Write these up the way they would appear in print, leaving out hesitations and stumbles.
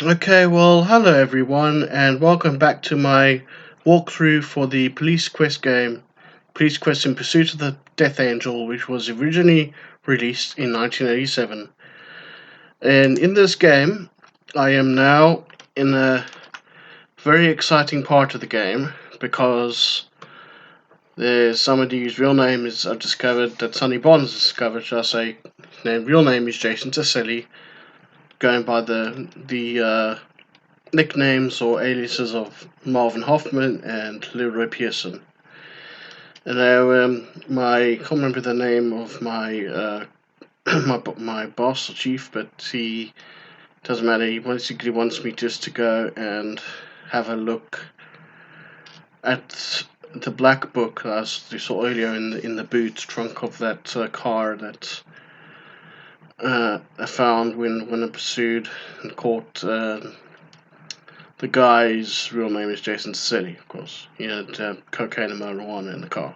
Okay, well, hello everyone, and welcome back to my walkthrough for the Police Quest game, Police Quest in Pursuit of the Death Angel, which was originally released in 1987. And in this game, I am now in a very exciting part of the game because there's somebody whose real name is, I've discovered, that Sonny Bonds discovered, shall I say, his real name is Jason Tasselli, going by the nicknames or aliases of Marvin Hoffman and Leroy Pearson. And now, I can't remember the name of my my boss or chief, but he doesn't matter. He basically wants me just to go and have a look at the black book as you saw earlier in the boot trunk of that car that I found when I pursued and caught. The guy's real name is Jason City, of course. He had cocaine and marijuana in the car.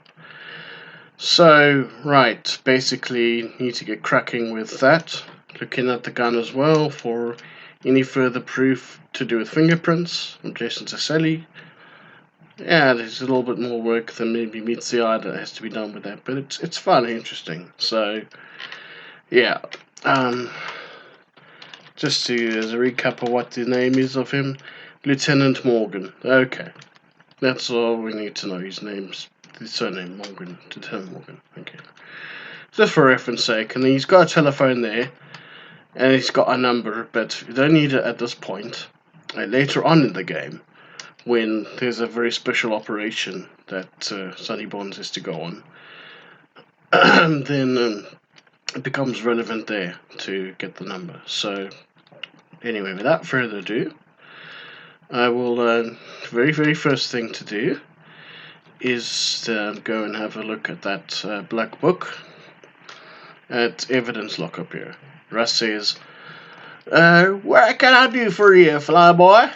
So, right, basically, need to get cracking with that. Looking at the gun as well for any further proof to do with fingerprints from Jason Tasselli. Yeah, there's a little bit more work than maybe meets the eye that has to be done with that, but it's fun and interesting. So, yeah. Just as a recap of what the name is of him, Lieutenant Morgan. Okay. That's all we need to know. His surname Morgan. Lieutenant Morgan. Okay. Just for reference sake. And he's got a telephone there. And he's got a number, but you don't need it at this point. Later on in the game, when there's a very special operation that Sonny Bonds has to go on, then it becomes relevant there to get the number. So, anyway, without further ado, I will, very, very first thing to do is to go and have a look at that black book at evidence lockup here. Russ says, what can I do for you, flyboy?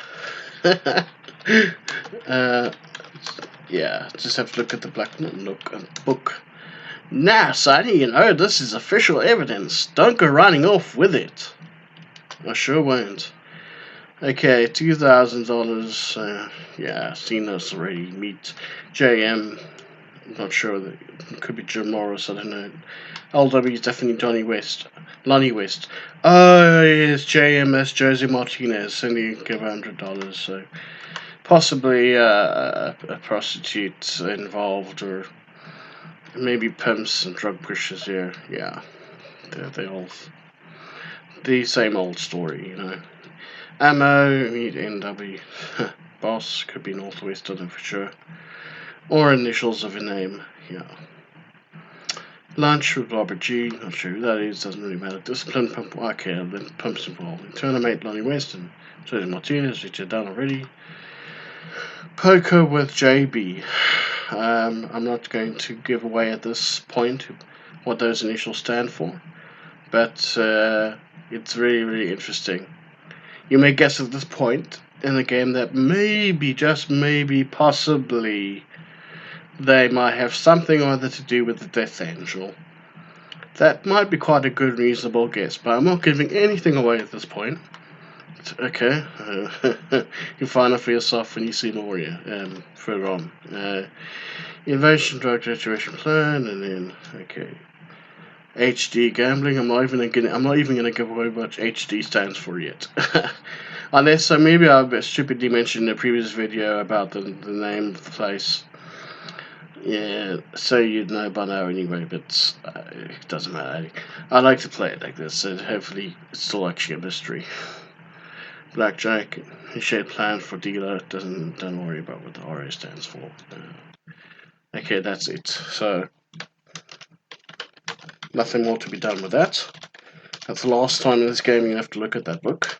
Yeah, just have to look at the book. Nah, Sonny, this is official evidence. Don't go running off with it. I sure won't. Okay, $2,000. Yeah, seen this already. Meet JM. I'm not sure. It could be Jim Morris. I don't know. LW is definitely Lonnie West. Oh, yes, JMS Josie Martinez. Only give $100. So possibly a prostitute involved, or maybe pimps and drug pushers here. Yeah, they're all the same old story, Ammo, NW. Boss, could be Northwest, don't know for sure. Or initials of a name, yeah. Lunch with Robert G, not sure who that is, doesn't really matter. Discipline, pump, okay, then pumps involved. Tournament, Lonnie West and Jose Martinez, which you've done already. Poker with JB. I'm not going to give away at this point what those initials stand for, but it's really, really interesting. You may guess at this point in the game that maybe, just maybe, possibly, they might have something or other to do with the Death Angel. That might be quite a good, reasonable guess, but I'm not giving anything away at this point. Okay, you find out for yourself when you see more further on. Invasion, drug restoration plan, and then okay. HD gambling. I'm not even gonna give away what HD stands for yet, unless maybe I stupidly mentioned in a previous video about the name of the place. Yeah, so you'd know by now anyway, but it doesn't matter. I like to play it like this, so hopefully it's still actually a mystery. Blackjack, shared plan for dealer. Don't worry about what the RA stands for. Okay, that's it. So. Nothing more to be done with that. That's the last time in this game you have to look at that book.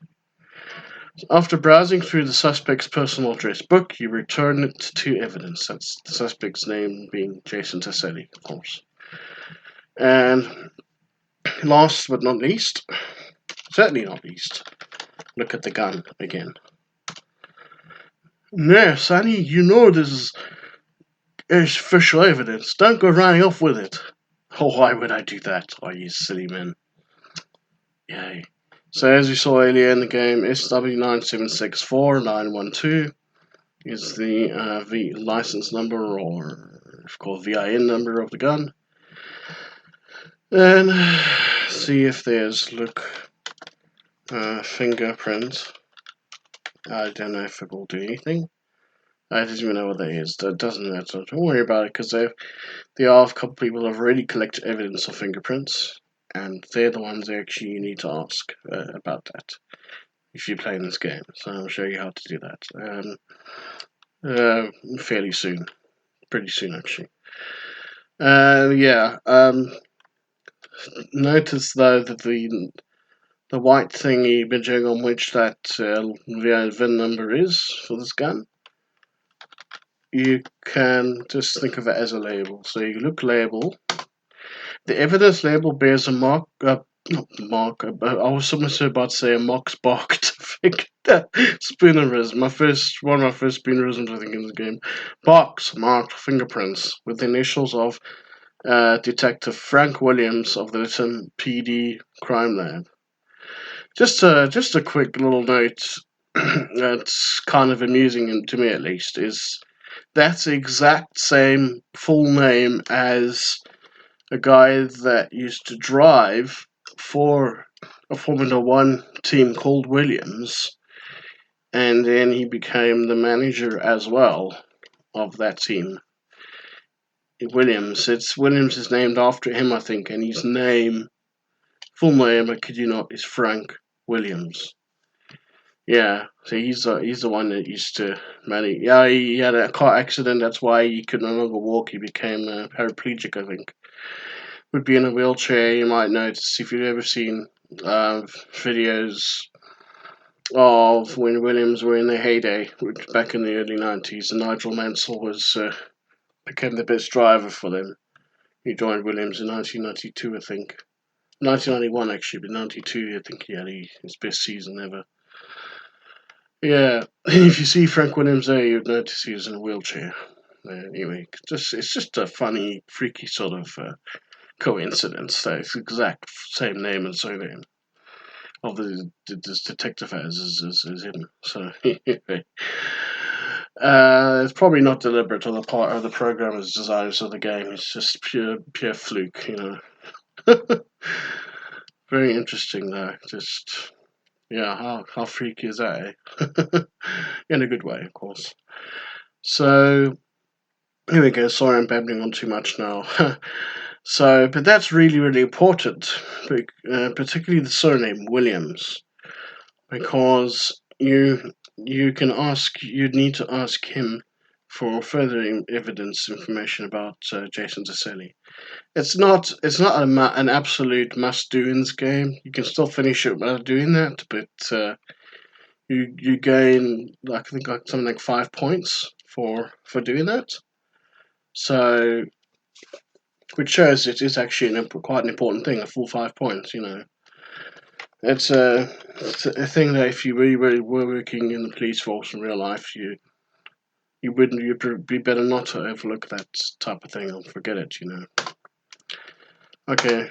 After browsing through the suspect's personal address book, you return it to evidence. That's the suspect's name being Jason Tasselli, of course. And last but not least, certainly not least, look at the gun again. No, Sonny, this is official evidence. Don't go running off with it. Oh, why would I do that? Oh, you silly man. Yeah, So as you saw earlier in the game, SW9764-912 is the license number, or it's called VIN number of the gun. And see if there's fingerprint. I don't know if it will do anything. I don't even know what that is. That doesn't matter. Don't worry about it, because there are a couple people who have already collected evidence of fingerprints, and they're the ones actually you need to ask about that if you're playing this game. So I'll show you how to do that fairly soon, pretty soon actually. Notice though that the white thingy imaging on which that VIN number is for this gun, you can just think of it as a label. So you look label. The evidence label bears a mark. Mark. I was almost about to say a Mox barked. Spoonerism. One of my first spoonerisms, I think, in the game. Box marked fingerprints with the initials of Detective Frank Williams of the Lytton PD Crime Lab. Just a quick little note that's kind of amusing to me, at least, is that's the exact same full name as a guy that used to drive for a Formula One team called Williams, and then he became the manager as well of that team. Williams is named after him, I think, and his full name, I kid you not, is Frank Williams. Yeah, so he's the one that used to manage. Yeah, he had a car accident. That's why he could no longer walk. He became a paraplegic, I think. Would be in a wheelchair. You might notice if you've ever seen videos of when Williams were in their heyday, back in the early 90s, and Nigel Mansell became the best driver for them. He joined Williams in 1992, I think. 1991 actually, but 92 I think he had his best season ever. Yeah, if you see Frank Williams there, you'd notice he was in a wheelchair. Anyway, it's just a funny, freaky sort of coincidence that it's the exact same name and surname of this detective as him. So it's probably not deliberate on the part of the programmers, designers of the game. It's just pure fluke, you know. Very interesting though. Just how freaky is that? Eh? In a good way, of course. So here we go. Sorry, I'm babbling on too much now. But that's really, really important, particularly the surname Williams, because you'd need to ask him for further evidence, information about Jason Deselli. It's not an absolute must do in this game. You can still finish it without doing that, but you gain something like 5 points for doing that. So, which shows it is actually quite an important thing. A full 5 points, you know. It's a thing that if you really, really were working in the police force in real life, you'd be better not to overlook that type of thing or forget it, you know. Okay,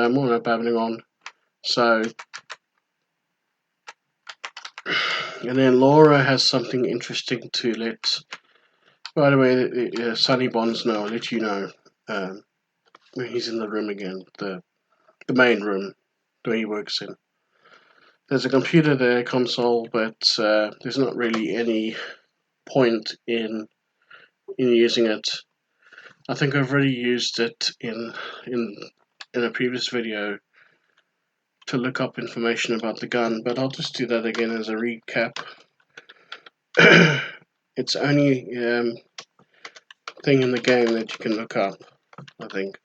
more about babbling on. So, and then Laura has something interesting to let. By the way, Sonny Bonds know. I'll let you know when he's in the room again, the main room where he works in. There's a computer there, console, but there's not really any point in using it. I think I've already used it in a previous video to look up information about the gun, but I'll just do that again as a recap. It's only thing in the game that you can look up, I think.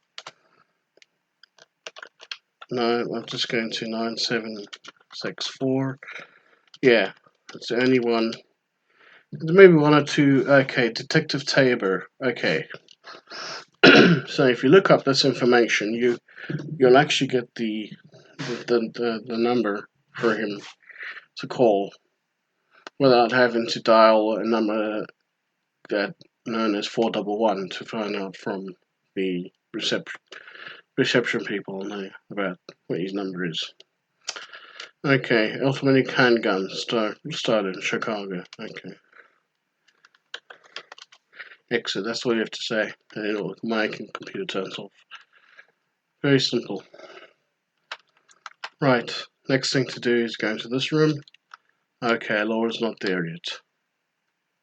No, I'm just going to 9764. Yeah, it's the only one. There's maybe one or two. Okay, Detective Tabor. Okay. So if you look up this information, you'll actually get the number for him to call without having to dial a number that known as 411 to find out from the reception people know about what his number is. Okay, automatic handgun started in Chicago. Okay. Exit, that's all you have to say. And my computer turns off. Very simple. Right, next thing to do is go into this room. Okay, Laura's not there yet.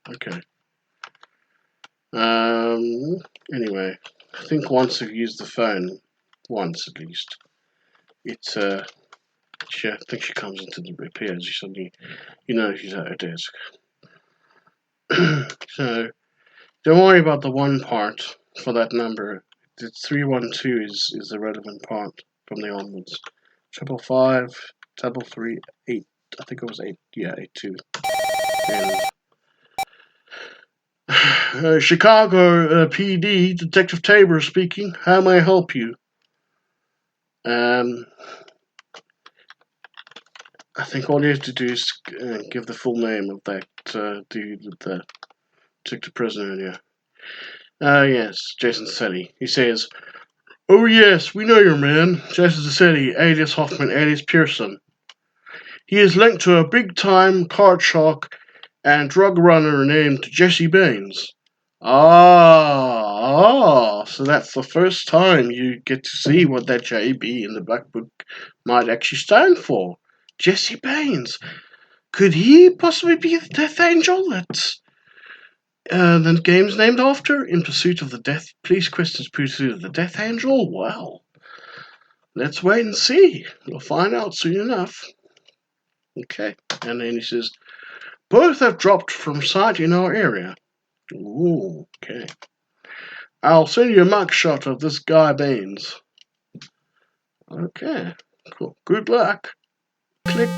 Okay. Anyway, I think once I've used the phone, once at least, it's I think she comes into the repairs. She suddenly, she's at her desk. So don't worry about the one part for that number. The 312 is the relevant part from the onwards. 555, 338. I think it was 8. Yeah, 82. And Chicago PD, Detective Tabor speaking. How may I help you? I think all you have to do is give the full name of that dude that took the prisoner earlier. Yes, Jason Selly. He says, "Oh yes, we know your man, Jason Selly, alias Hoffman, alias Pearson. He is linked to a big-time card shark and drug runner named Jesse Baines." So that's the first time you get to see what that JB in the Black Book might actually stand for. Jesse Baines. Could he possibly be the Death Angel that the game's named after? In Pursuit of the Death... Police Questions Pursuit of the Death Angel? Well, let's wait and see. We'll find out soon enough. Okay. And then he says, both have dropped from sight in our area. Ooh, okay. I'll send you a mugshot of this guy Baines. Okay, cool. Good luck. Click.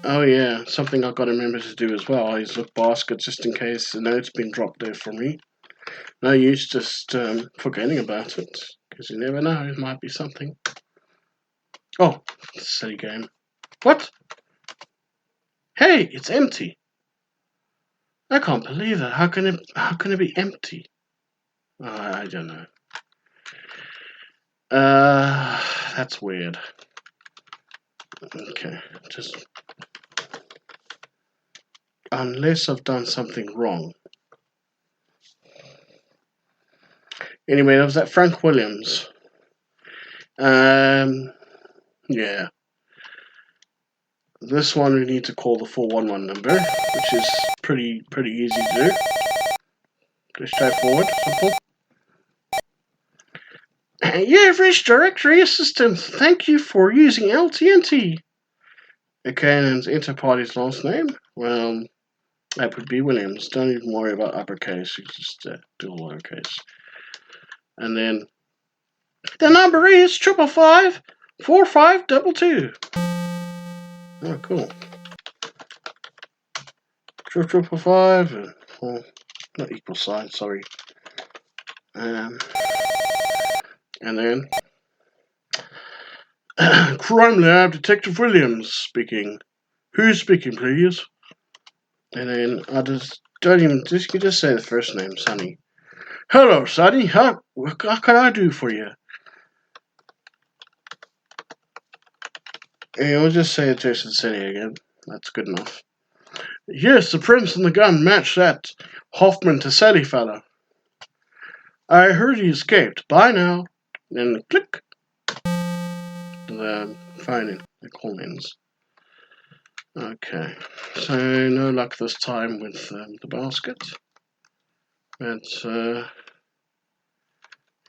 Oh yeah, something I've got to remember to do as well is look basket just in case a note's been dropped there for me. No use just forgetting about it, because you never know, it might be something. Oh, silly game. What? Hey, it's empty. I can't believe that. How can it be empty? I don't know. That's weird. Okay, just unless I've done something wrong. Anyway, that was that Frank Williams. Yeah. This one we need to call the 411 number, which is pretty easy to do. Pretty straightforward, simple. You've reached directory assistant. Thank you for using LTNT. Okay, and enter party's last name. Well, that would be Williams. Don't even worry about uppercase. You just do lowercase. And then the number is 555-4522. Oh, cool. 555. Not equal sign. Sorry. And then Crime Lab Detective Williams speaking. Who's speaking, please? And then I just don't even you just say the first name, Sonny. Hello, Sonny. What can I do for you? And we'll just say Jason City again. That's good enough. Yes, the prints and the gun match that Hoffman to Sally fella. I heard he escaped. Bye now. And click. The phone the call ends. Okay, so no luck this time with the basket. But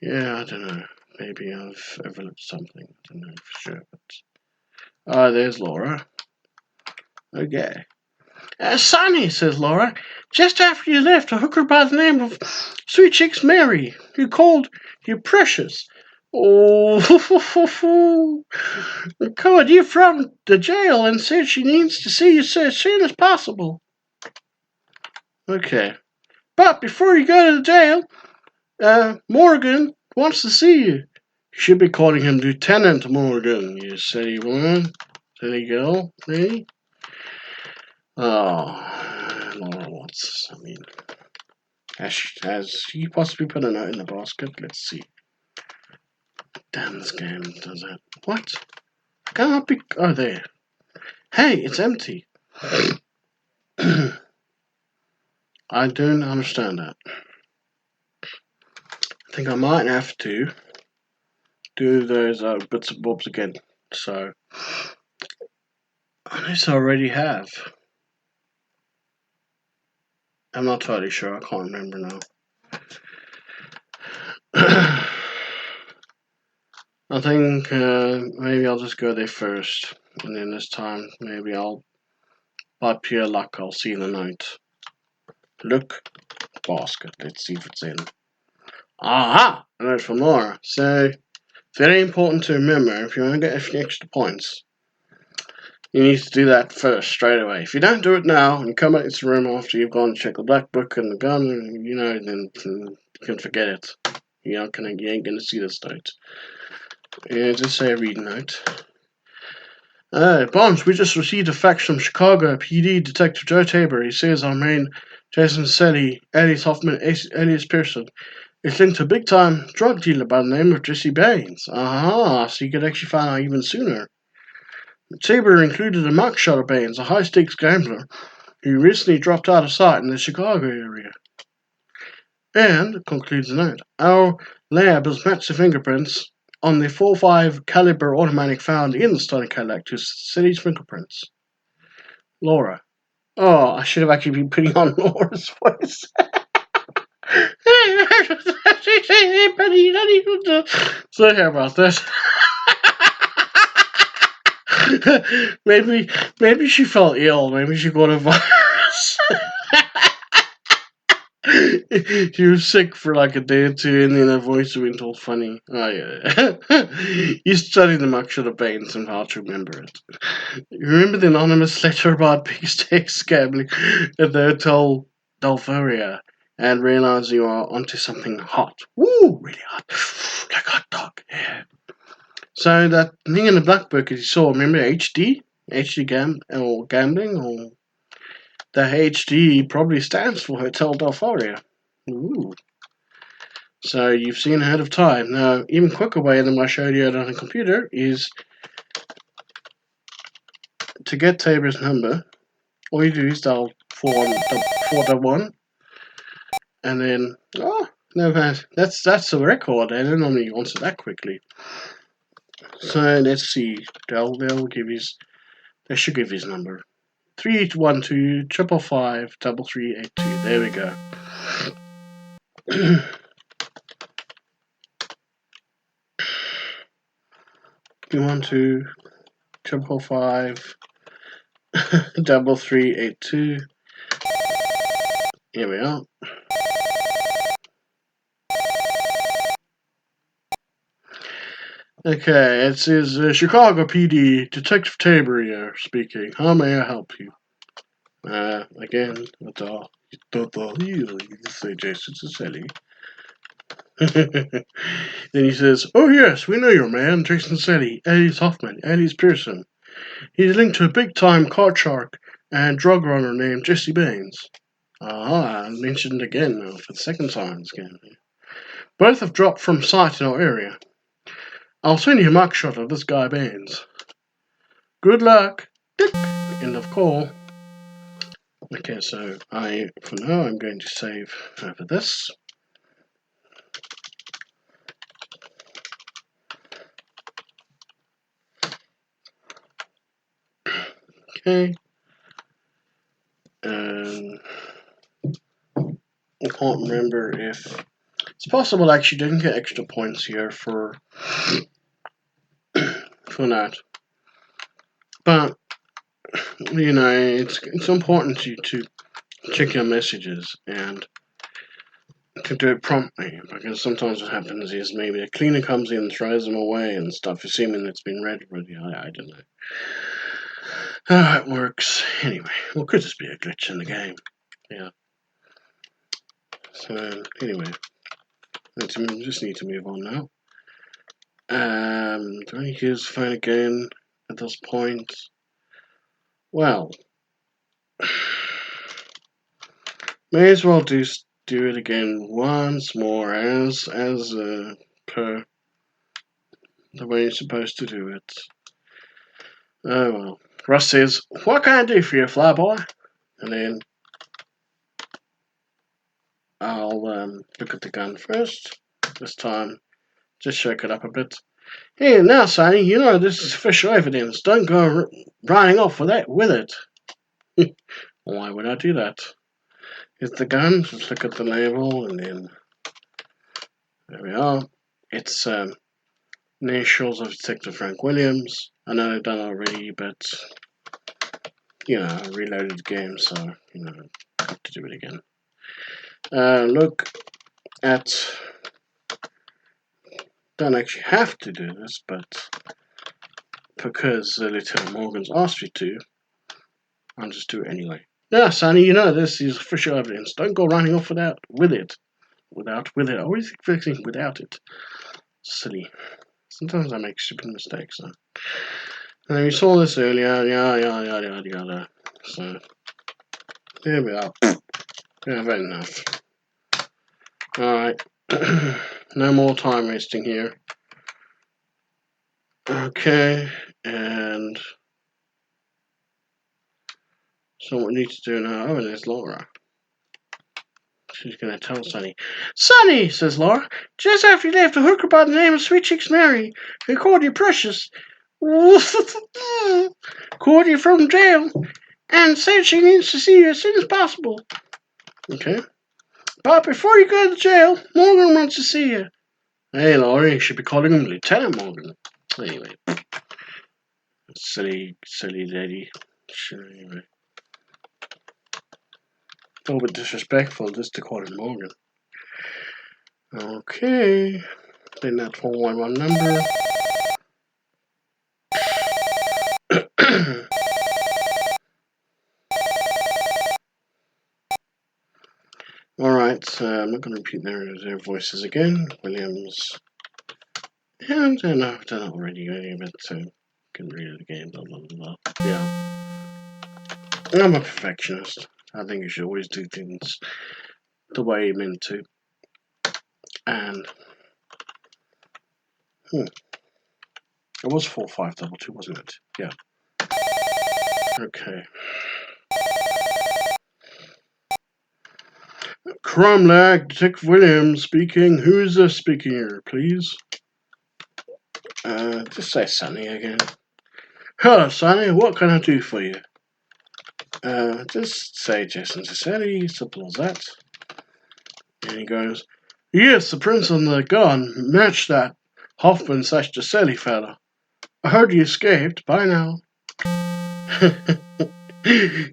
yeah, I don't know. Maybe I've overlooked something. I don't know for sure. But there's Laura. Okay. Sonny, says Laura. Just after you left, a hooker by the name of Sweet Cheeks Mary, who called you precious. Oh, called you from the jail and said she needs to see you as soon as possible. Okay. But before you go to the jail, Morgan wants to see you. You should be calling him Lieutenant Morgan, you silly woman. Silly girl, really? Oh, Laura Watts. I mean, has she possibly put a note in the basket? Let's see. Damn, this game does that. What? can't be. Oh, there. Hey, it's empty. I don't understand that. I think I might have to do those bits and bobs again. So, unless I already have. I'm not totally sure. I can't remember now. I think maybe I'll just go there first, and then this time maybe I'll, by pure luck, I'll see the note. Look, basket. Let's see if it's in. Aha! A note from Laura. So, very important to remember, if you want to get a few extra points, you need to do that first, straight away. If you don't do it now, and you come out of this room after you've gone and checked the black book and the gun, then you can forget it. You ain't gonna see this note. Yeah, just say a read note. Bonds, we just received a fax from Chicago PD Detective Joe Tabor. He says our main Jason Selly, alias Hoffman, alias Pearson, is linked to a big-time drug dealer by the name of Jesse Baines. Aha, so you could actually find out even sooner. Tabor included a mugshot of Baines, a high-stakes gambler who recently dropped out of sight in the Chicago area. And, concludes the note, our lab has matched the fingerprints on the .45 caliber automatic found in the stolen Cadillac to City's fingerprints. Laura. Oh, I should have actually been putting on Laura's voice. Sorry about this. maybe she felt ill. Maybe she got a virus. She was sick for like a day or two, and then her voice went all funny. Oh yeah. You studied the mugshot of Baines and how to remember it. You remember the anonymous letter about big stakes gambling at the Hotel Dalforia, and realize you are onto something hot. Woo, really hot, like hot dog. Yeah. So that thing in the black book you saw, remember HD gambling, or the HD probably stands for Hotel Dalforia. Ooh. So you've seen ahead of time. Now, even quicker way than I showed you on a computer is to get Tabor's number. All you do is dial 411, and then no, that's a record. They don't normally answer that quickly. So let's see. They should give his number. 312 555 3382. There we go. 312 555 3382. Here we are. Okay, it says Chicago PD Detective Tabor here speaking. How may I help you? Again, you say Jason Cicelli. Then he says, "Oh yes, we know your man, Jason Cicelli, alias Hoffman, alias Pearson. He's linked to a big-time card shark and drug runner named Jesse Baines." I mentioned again now for the second time this game. Both have dropped from sight in our area. I'll send you a mugshot of this guy Baines. Good luck. Dick. End of call. Okay, so for now, I'm going to save over this. Okay. I can't remember if it's possible I actually didn't get extra points here for that. But it's important to check your messages and to do it promptly, because sometimes what happens is maybe a cleaner comes in, throws them away and stuff, assuming it's been read already. I don't know how it works. Anyway, well, could just be a glitch in the game. Yeah. So anyway, just need to move on now. Do I use the phone again at this point? Well, may as well do it again once more as per the way you're supposed to do it. Oh well. Russ says, "What can I do for you, flyboy?" And then I'll look at the gun first. This time, just shake it up a bit. Hey, now, Sonny, you know this is official evidence. Don't go running off with it. Why would I do that? Here's the gun. Just look at the label, and then there we are. It's initials of Detective Frank Williams. I know I've done it already, but I reloaded the game, so I have to do it again. Look at. Don't actually have to do this, but because Lieutenant Morgan's asked you to, I'll just do it anyway. Yeah, Sonny, you know this is official evidence. Don't go running off with it. I always fixing without it. Silly. Sometimes I make stupid mistakes. So. And we saw this earlier. Yeah. So, here we are. Yeah, I've had enough. Alright. No more time wasting here. Okay, and so what we need to do now, and there's Laura. She's going to tell Sonny. "Sonny," says Laura, "just after you left a hooker by the name of Sweet Cheeks Mary, who called you precious, called you from jail, and said she needs to see you as soon as possible. Okay. But before you go to jail, Morgan wants to see you." Hey, Laura, you should be calling him Lieutenant Morgan. Anyway. Silly lady. Sure, anyway. A little bit disrespectful just to call him Morgan. Okay. Then that 411 number. Alright, I'm not going to repeat their voices again. Williams. And I've done it already, but can read it again. Blah, blah, blah. Yeah. I'm a perfectionist. I think you should always do things the way you're meant to. And it was 4522, wasn't it? Yeah. Okay. Cromlag, Detective Williams speaking. Who is this speaking here, please? Just say Sonny again. "Hello, Sonny. What can I do for you?" Just say Jason Cisetti. Simple as that. And he goes, "Yes, the prints on the gun match that Hoffman/Giuseppe fella. I heard he escaped. Bye now."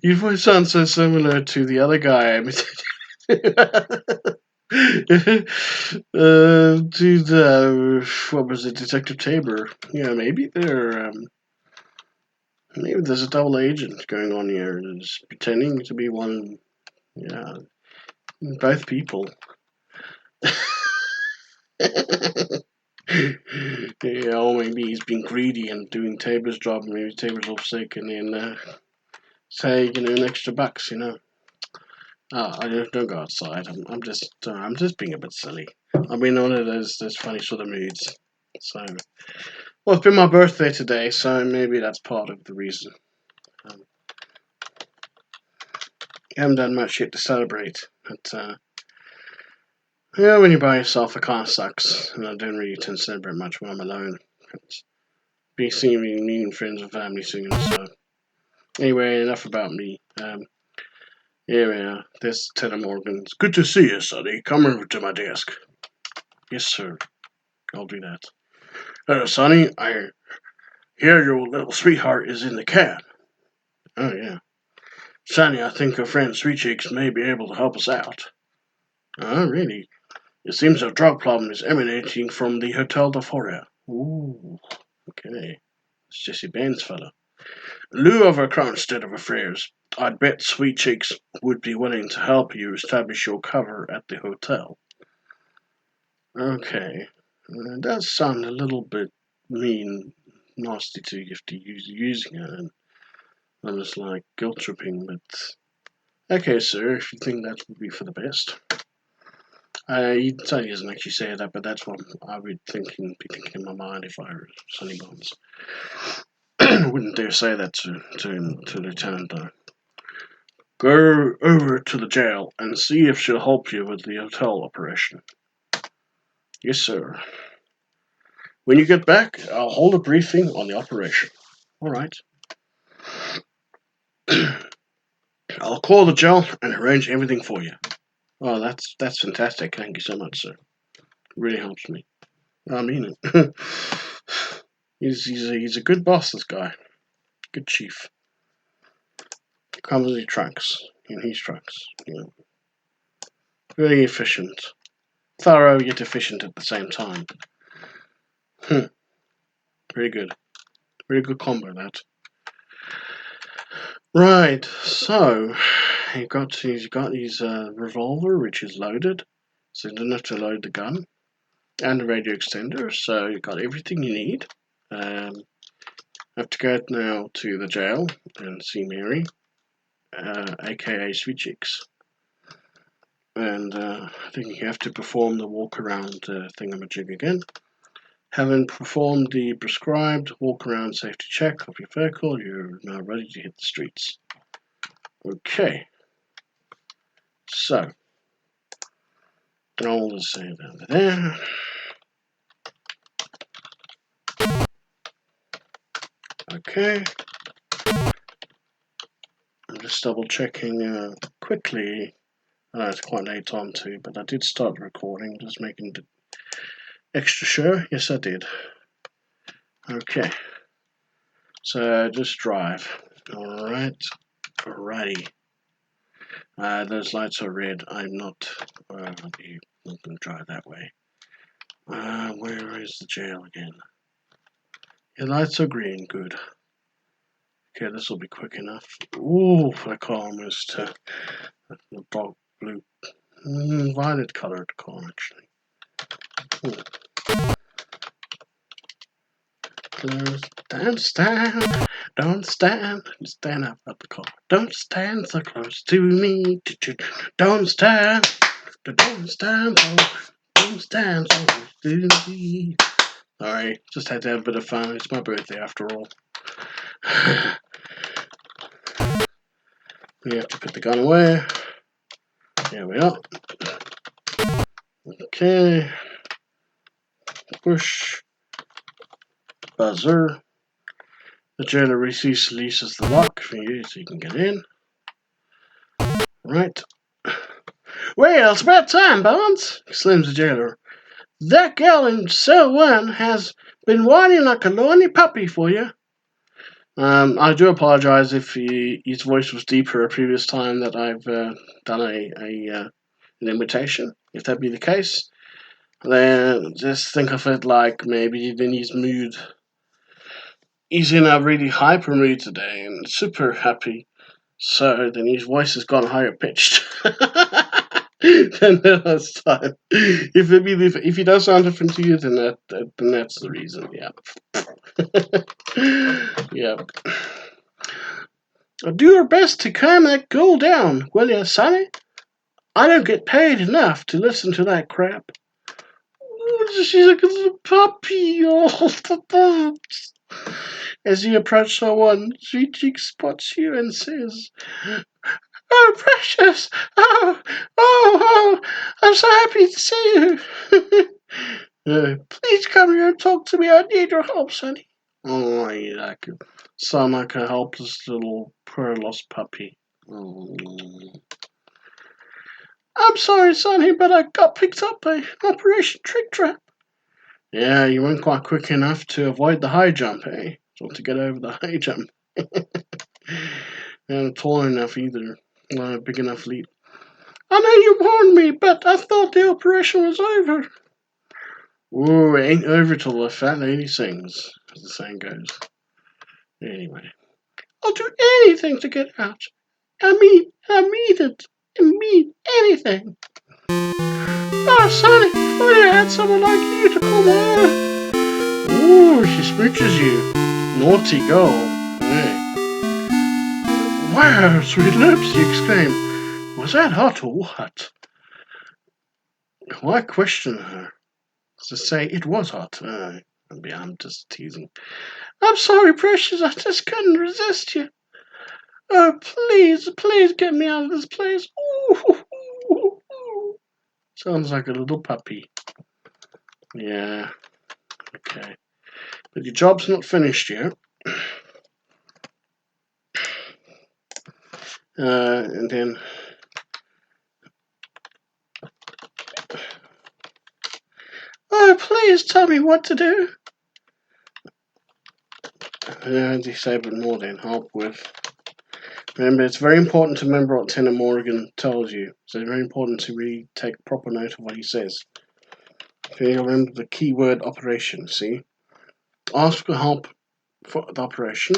Your voice sounds so similar to the other guy I imitated. To the what was it, Detective Tabor? Yeah, maybe maybe there's a double agent going on here, that's pretending to be one. Yeah, both people. Yeah, or maybe he's been greedy and doing Tabor's job. Maybe Tabor's off sick, and then say an extra bucks. I don't go outside. I'm just being a bit silly. I've been on those funny sort of moods. So, well, it's been my birthday today, so maybe that's part of the reason. I haven't done much yet to celebrate, but when you're by yourself, it kind of sucks, and I don't really tend to celebrate much when I'm alone. Be seeing me meeting friends and family soon. So, anyway, enough about me. Here we are. This Lieutenant Morgan. It's good to see you, Sonny. Come over to my desk. Yes, sir. I'll do that. Sonny, I hear your little sweetheart is in the cab. Oh, yeah. Sonny, I think your friend Sweet Cheeks may be able to help us out. Oh, really? It seems a drug problem is emanating from the Hotel d'Euphoria. Ooh, okay. It's Jesse Bain's fella. In lieu of a crown instead of affairs, I'd bet Sweet Cheeks would be willing to help you establish your cover at the hotel. Okay. It does sound a little bit mean, nasty to you if you're using it, and almost like guilt tripping, but okay, sir, if you think that would be for the best. He doesn't actually say that, but that's what I would be thinking in my mind if I were Sonny Bonds. I wouldn't dare say that to Lieutenant, though. Go over to the jail and see if she'll help you with the hotel operation. Yes, sir. When you get back, I'll hold a briefing on the operation. All right. I'll call the jail and arrange everything for you. Oh, that's fantastic. Thank you so much, sir. It really helps me. I mean it. he's a good boss, this guy. Good chief. Comes in his trucks. In his trucks. You know. Very efficient. Thorough yet efficient at the same time. Very good. Very good combo, that. Right, so he's got his revolver, which is loaded, so you don't have to load the gun, and the radio extender, so you've got everything you need. I have to go now to the jail and see Mary, aka Sweet Chicks, and I think you have to perform the walk around thingamajig again. Having performed the prescribed walk-around safety check of your vehicle, you're now ready to hit the streets. Okay. So, I'll just save over there. Okay. I'm just double-checking quickly. I know it's quite late on too, but I did start recording, just making the extra sure. Yes, I did. Okay. So just drive. Alright. Alrighty. Those lights are red. I'm not going to drive that way. Where is the jail again? Your lights are green. Good. Okay, this will be quick enough. Ooh, that car almost the dark blue, violet colored car actually. Don't stand, don't stand, stand up at the car. Don't stand so close to me. Don't stand, don't stand so close to me. Sorry, just had to have a bit of fun. It's my birthday after all. We have to put the gun away. There we are. Okay. Push. Buzzer. The jailer releases the lock for you so you can get in. Right. Well, it's about time, Bonds, exclaims the jailer. That girl in cell 1 has been whining like a lonely puppy for you. I do apologize if his voice was deeper a previous time that I've done an imitation. If that be the case, then just think of it like maybe in his mood. He's in a really hyper mood today and super happy, so then his voice has gone higher pitched than the last time. If he does sound different to you, then that's the reason. Yeah. Yeah. Do your best to calm that girl down, will you, Sonny? I don't get paid enough to listen to that crap. She's like a little puppy. As you approach someone, Sweet Cheek spots you and says, "Oh, precious! Oh! I'm so happy to see you. Please come here and talk to me. I need your help, Sonny." Oh, I could sound like a helpless little poor lost puppy. Oh. I'm sorry, Sonny, but I got picked up by Operation Trick Trap. Yeah, you weren't quite quick enough to avoid the high jump, eh? Or to get over the high jump. And tall enough either. Not a big enough leap. I know you warned me, but I thought the operation was over. Ooh, it ain't over till the fat lady sings, as the saying goes. Anyway. I'll do anything to get out. I mean it. I mean anything. Oh, Sonny, if I had someone like you to come on. Ooh, she smooches you. Naughty girl. Yeah. Wow, sweet lips, you exclaim. Was that hot or what? Why question her? To say it was hot. I'm just teasing. I'm sorry, precious. I just couldn't resist you. Oh, please, please get me out of this place. Ooh. Sounds like a little puppy. Yeah. Okay. But your job's not finished yet. And then... Oh, please tell me what to do. Disable more than help with. Remember, it's very important to remember what Lieutenant Morgan tells you. So it's very important to really take proper note of what he says. So you remember the keyword operation, see? Ask for help for the operation.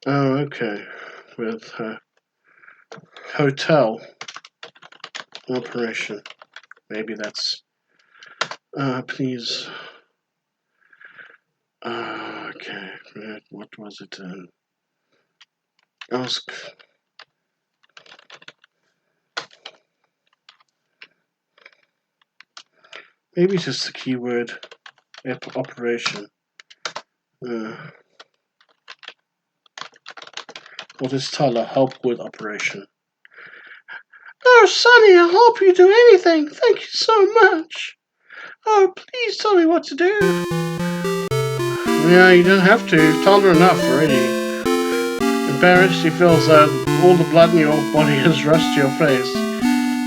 Oh, okay. With hotel operation. Maybe that's... please... okay. What was it? Ask... Maybe just the keyword operation. Or just tell her help with operation. Oh, Sonny, I hope you do anything. Thank you so much. Oh, please tell me what to do. Yeah, you don't have to. You've told her enough already. Embarrassed, she feels that all the blood in your body has rushed to your face.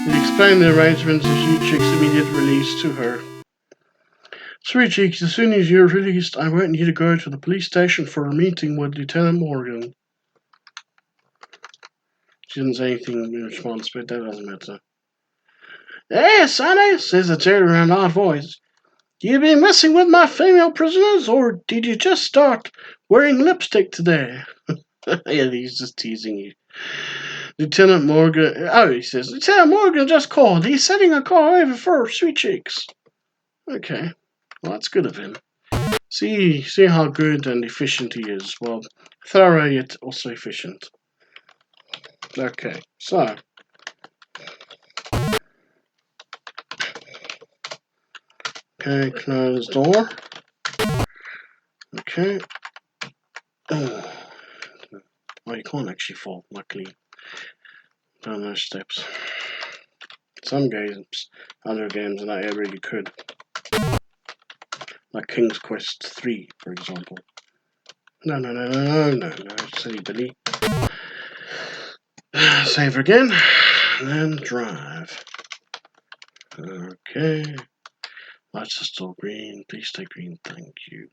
You explain the arrangements of Sweet Cheek's immediate release to her. Sweet Cheeks, as soon as you're released, I want you to go to the police station for a meeting with Lieutenant Morgan. She didn't say anything in response, but that doesn't matter. Hey, Sonny, says a turnaround odd voice. You been messing with my female prisoners, or did you just start wearing lipstick today? Yeah, he's just teasing you. Lieutenant Morgan... Oh, he says, Lieutenant Morgan just called. He's sending a car over for Sweet Cheeks. Okay. Well, that's good of him. See how good and efficient he is. Well, thorough yet also efficient. Okay, so... Okay, close door. Okay. Oh, you can't actually fall, luckily. Down those steps. Some games, other games in that area you could. Like King's Quest 3, for example. No, silly Billy. Save again, and then drive. Okay. Lights are still green. Please stay green, thank you.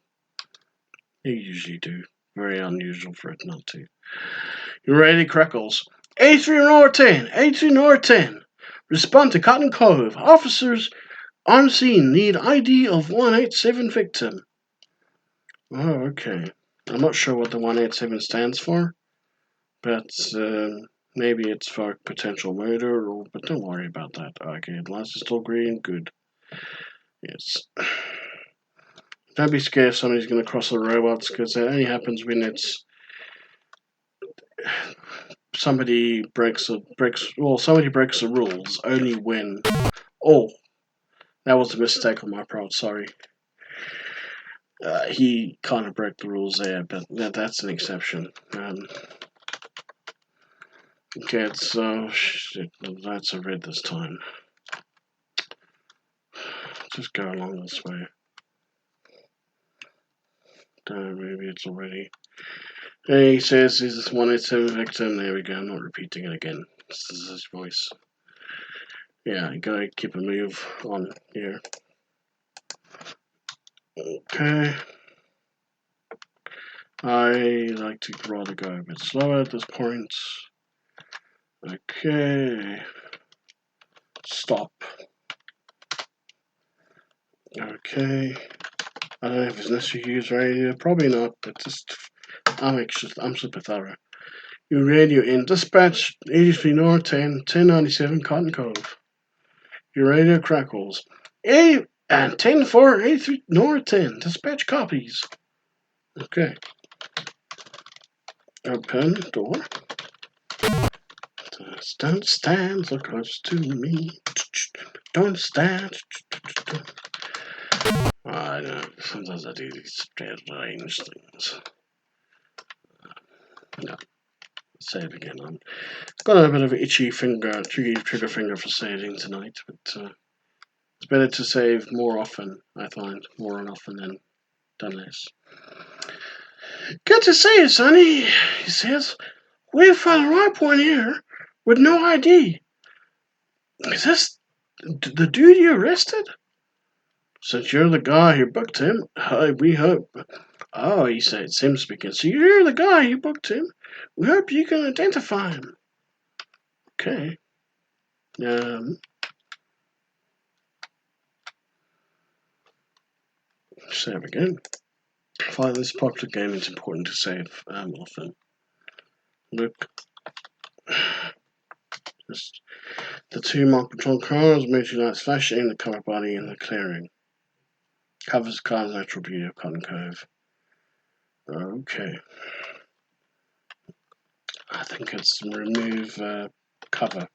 You usually do. Very unusual for it not to. You ready, Crackles? 83 North 10. 83 North 10. Respond to Cotton Cove. Officers on scene need ID of 187 victim. Oh, okay. I'm not sure what the 187 stands for, but maybe it's for potential murder, but don't worry about that. Okay, the lights are still green. Good. Yes. Don't be scared if somebody's going to cross the robots, because that only happens when it's somebody breaks the rules. Only when. Oh, that was a mistake on my part. Sorry. He kind of broke the rules there, but that's an exception. Okay, so shit, the lights are red this time. Just go along this way. Maybe it's already. He says he's this 187 victim. There we go. I'm not repeating it again. This is his voice. Yeah, you gotta keep a move on here. Okay. I like to rather go a bit slower at this point. Okay. Stop. Okay. I don't know if it's necessary to use radio. Probably not, but just I'm super thorough. You radio in dispatch 83 North 10, 1097 Cotton Cove. Your radio crackles. And 10-4, 83 North 10. Dispatch copies. Okay. Open door. Don't stand so close to me. Don't stand. I know, sometimes I do these strange things. No, say it again. I've got a bit of an itchy trigger finger for saving tonight, but it's better to save more often, I find. More often than less. Good to see you, Sonny, he says. We've found the right one here, with no ID. Is this the dude you arrested? Since you're the guy who booked him, we hope. Oh, he said, Sim speaking. So you're the guy who booked him. We hope you can identify him. Okay. Save again. For this popular game, it's important to save often. Look. Just the two marked patrol cars, military lights flashing, the cover body, and the clearing. Covers car's natural beauty of Cotton Cove. Okay. I think it's remove cover.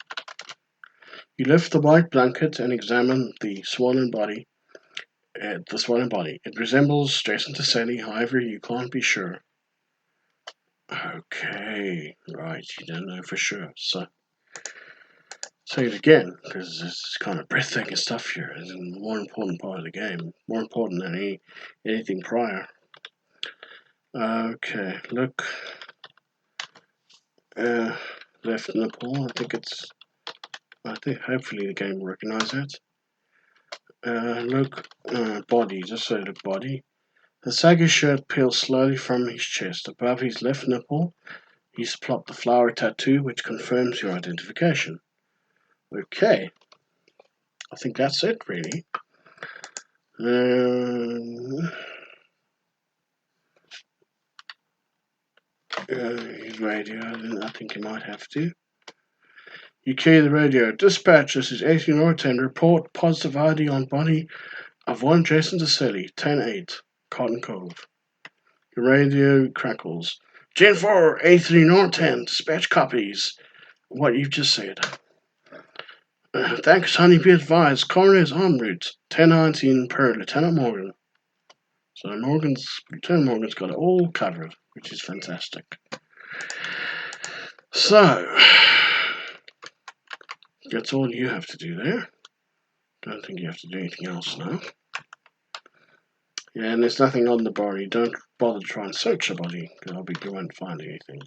You lift the white blanket and examine the swollen body. It resembles Jason Tasselli, however, you can't be sure. Okay, right, you don't know for sure. So, say it again, because this is kind of breathtaking stuff here. It's a more important part of the game, more important than anything prior. Okay, look. Left nipple, I think hopefully the game will recognize it. Look, body, just say look body. The saggy shirt peels slowly from his chest. Above his left nipple, he's plopped the flower tattoo, which confirms your identification. Okay. I think that's it, really. His radio, I think you might have to. You carry the radio. Dispatch, this is 1810. Report positive ID on body of one Jason Tasselli, 10-8, Cotton Cove. The radio crackles. Gen 4, A3 dispatch copies what you've just said. Thanks, honey, be advised. Coroner is en route. 1019 per Lieutenant Morgan. So Lieutenant Morgan's got it all covered, which is fantastic. So, that's all you have to do there. Don't think you have to do anything else now. Yeah, and there's nothing on the body. Don't bother to try and search the body, because you won't find anything.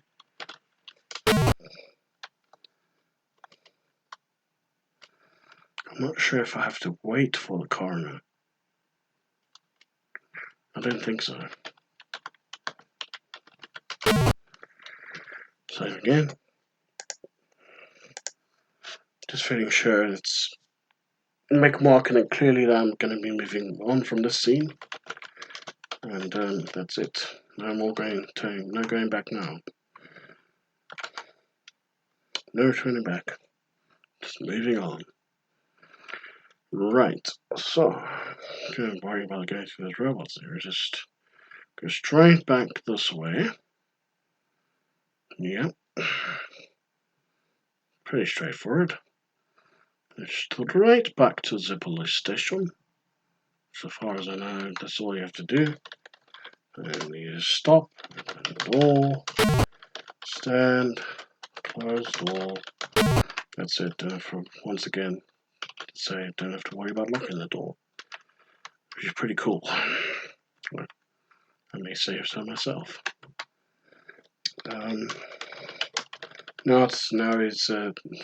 I'm not sure if I have to wait for the coroner. I don't think so. Save again. Just feeling sure it's marking it clearly that I'm going to be moving on from this scene. And that's it. No going back now. No returning back. Just moving on. Right, so don't worry about going through those robots there. Just go straight back this way. Yep. Pretty straightforward. Just right back to the police station. So far as I know, that's all you have to do. And you just stop, open the door, stand, close the door. That's it. Once again, say don't have to worry about locking the door, which is pretty cool. I may say so myself. Now it's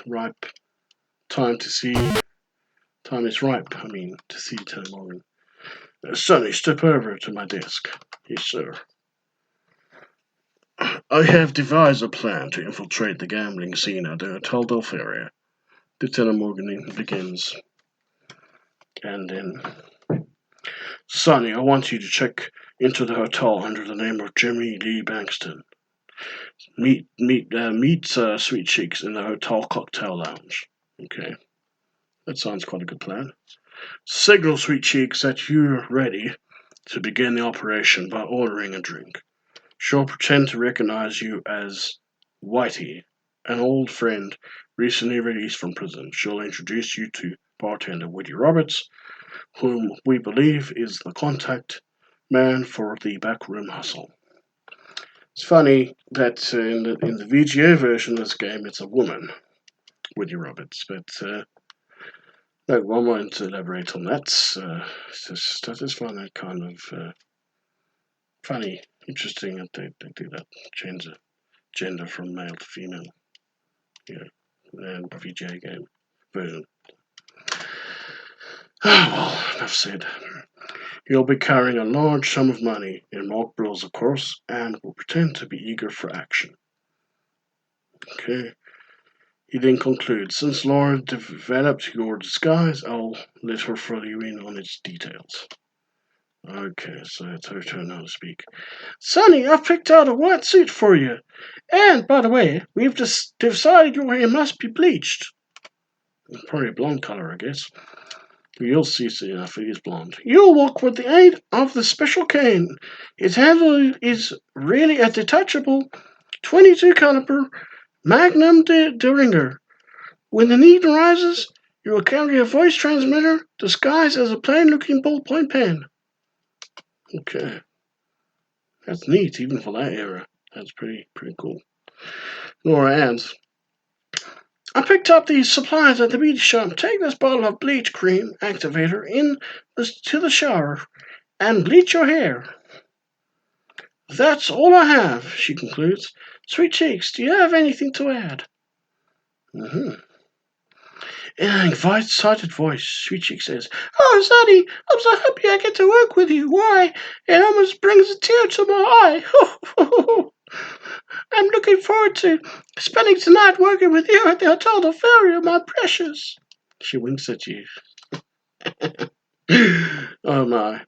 ripe. Time is ripe. To see Lieutenant Morgan. Sonny, step over to my desk. Yes, sir. I have devised a plan to infiltrate the gambling scene at the Hotel Belfaria. Lieutenant Morgan begins. And then, Sonny, I want you to check into the hotel under the name of Jimmy Lee Bankston. Meet Sweet Cheeks in the hotel cocktail lounge. Okay, that sounds quite a good plan. Signal Sweet Cheeks that you're ready to begin the operation by ordering a drink. She'll pretend to recognize you as Whitey, an old friend recently released from prison. She'll introduce you to bartender Woody Roberts, whom we believe is the contact man for the backroom hustle. It's funny that in the VGA version of this game, it's a woman, Woody Roberts, but no, one won't elaborate on that. I just find that kind of funny, interesting that they do that, change the gender from male to female, and VGA game version. Well, enough said. You'll be carrying a large sum of money in mock bills, of course, and will pretend to be eager for action. Okay. He then concludes, since Laura developed your disguise, I'll let her fill you in on its details. Okay, so it's her turn now to speak. Sonny, I've picked out a white suit for you. And, by the way, we've just decided your hair must be bleached. Probably a blonde color, I guess. You'll see soon enough, it is blonde. You'll walk with the aid of the special cane. Its handle is really a detachable 22 caliber Magnum de Ringer. When the need arises, you will carry a voice transmitter disguised as a plain-looking ballpoint pen. Okay. That's neat, even for that era. That's pretty cool. Laura adds, I picked up these supplies at the beauty shop. Take this bottle of bleach cream activator to the shower and bleach your hair. That's all I have, she concludes. Sweet Cheeks, do you have anything to add? Mm-hmm. In an excited voice, Sweet Cheeks says, Oh, Sonny, I'm so happy I get to work with you. Why, it almost brings a tear to my eye. I'm looking forward to spending tonight working with you at the Hotel de Feria, my precious. She winks at you. Oh, my.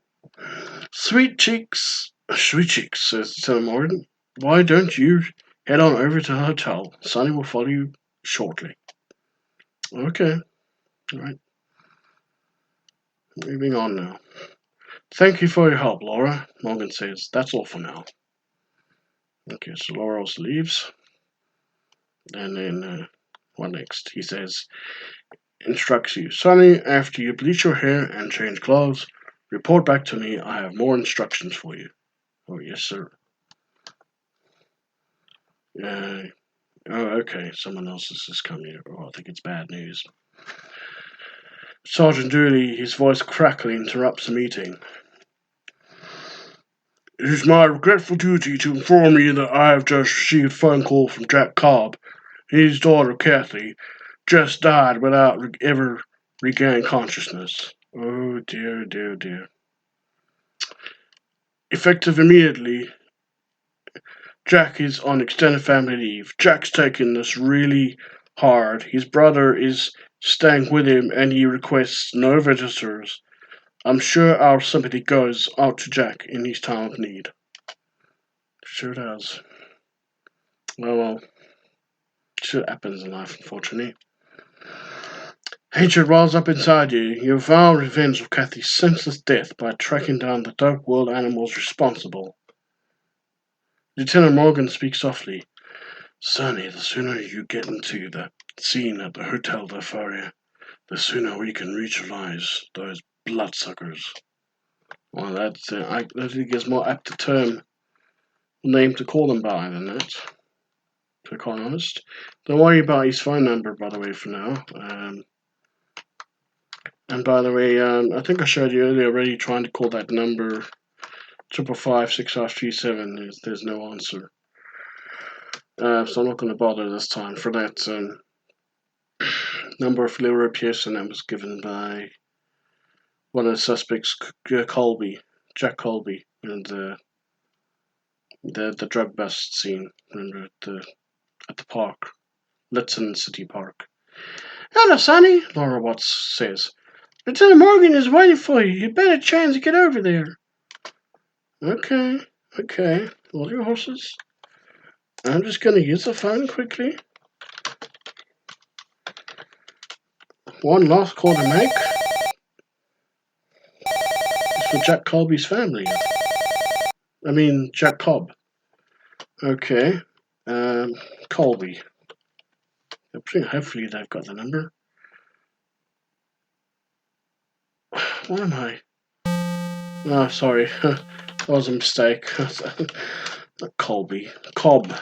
Sweet Cheeks, says Lieutenant Morgan. Why don't you head on over to the hotel? Sonny will follow you shortly. Okay. All right. Moving on now. Thank you for your help, Laura. Morgan says, that's all for now. Okay, so Laura also leaves. And then, what next? He says, instructs you, Sonny, after you bleach your hair and change clothes, report back to me. I have more instructions for you. Oh, yes, sir. Oh, okay. Someone else has just come here. Oh, I think it's bad news. Sergeant Dooley, his voice crackling, interrupts the meeting. It is my regretful duty to inform you that I have just received a phone call from Jack Cobb. His daughter, Kathy, just died without ever regaining consciousness. Oh, dear, dear, dear. Effective immediately, Jack is on extended family leave. Jack's taking this really hard. His brother is staying with him and he requests no visitors. I'm sure our sympathy goes out to Jack in his time of need. Sure does. Well, shit happens in life, unfortunately. Hatred wells up inside you. You vow revenge of Kathy's senseless death by tracking down the dark world animals responsible. Lieutenant Morgan speaks softly. Sonny, the sooner you get into the scene at the Hotel de Faria, the sooner we can neutralize those bloodsuckers. Well, I think it's more apt term name to call them by than that, to be quite honest. Don't worry about his phone number, by the way, for now. And by the way, I think I showed you earlier already trying to call that number 555-6537. There's no answer. So I'm not going to bother this time for that. Number of Leroy Pearson that was given by one of the suspects, Jack Colby, and the drug bust scene. Remember at the park, Lytton City Park. Hello, Sonny, Laura Watts says. Lieutenant Morgan is waiting for you. You better chance to get over there. Okay. Hold your horses. I'm just going to use the phone quickly. One last call to make. It's for Jack Colby's family. I mean, Jack Cobb. Okay. Colby. Hopefully they've got the number. What am I? Oh, sorry. That was a mistake. Colby. Cobb.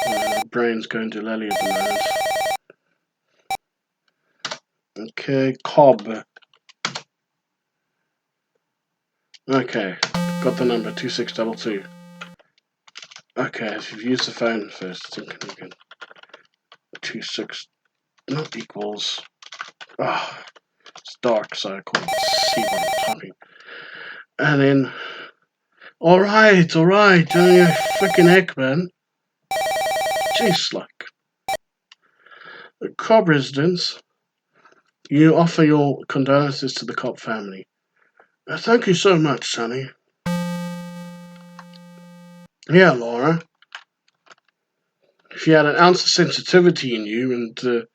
My brain's going to lally at the moment. Okay, Cobb. Okay, got the number 2622. Okay, if you've used the phone first, I think you can 26 not equals. Ah, it's dark, so I can't see what I'm typing. And then, all right, oh, you freaking heck, man. Jeez, like the Cobb residence. You offer your condolences to the Cobb family. Thank you so much, Sonny. Yeah, Laura. If you had an ounce of sensitivity in you and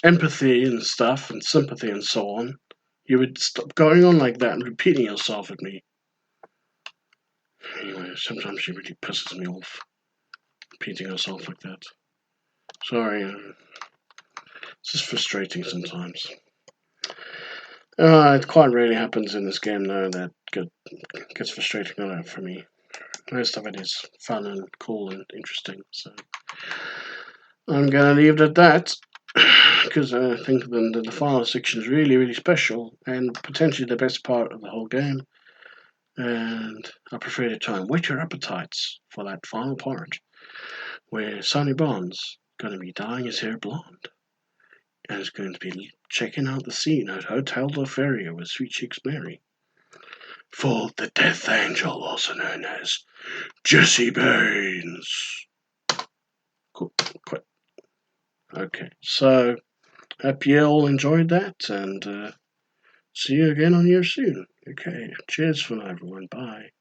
empathy and stuff and sympathy and so on, you would stop going on like that and repeating yourself at me. Anyway, sometimes she really pisses me off, repeating herself like that. Sorry, it's just frustrating sometimes. It quite rarely happens in this game, though, that gets frustrating enough for me. Most of it is fun and cool and interesting, so I'm gonna leave it at that. Because I think the final section is really, really special and potentially the best part of the whole game. And I prefer you to try and whet your appetites for that final part, where Sonny Bonds is going to be dyeing his hair blonde and is going to be checking out the scene at Hotel Lothario with Sweet Cheeks Mary for the Death Angel, also known as Jesse Baines. Cool. Quit. Okay, so hope you all enjoyed that, and see you again on here soon. Okay, cheers for now, everyone. Bye.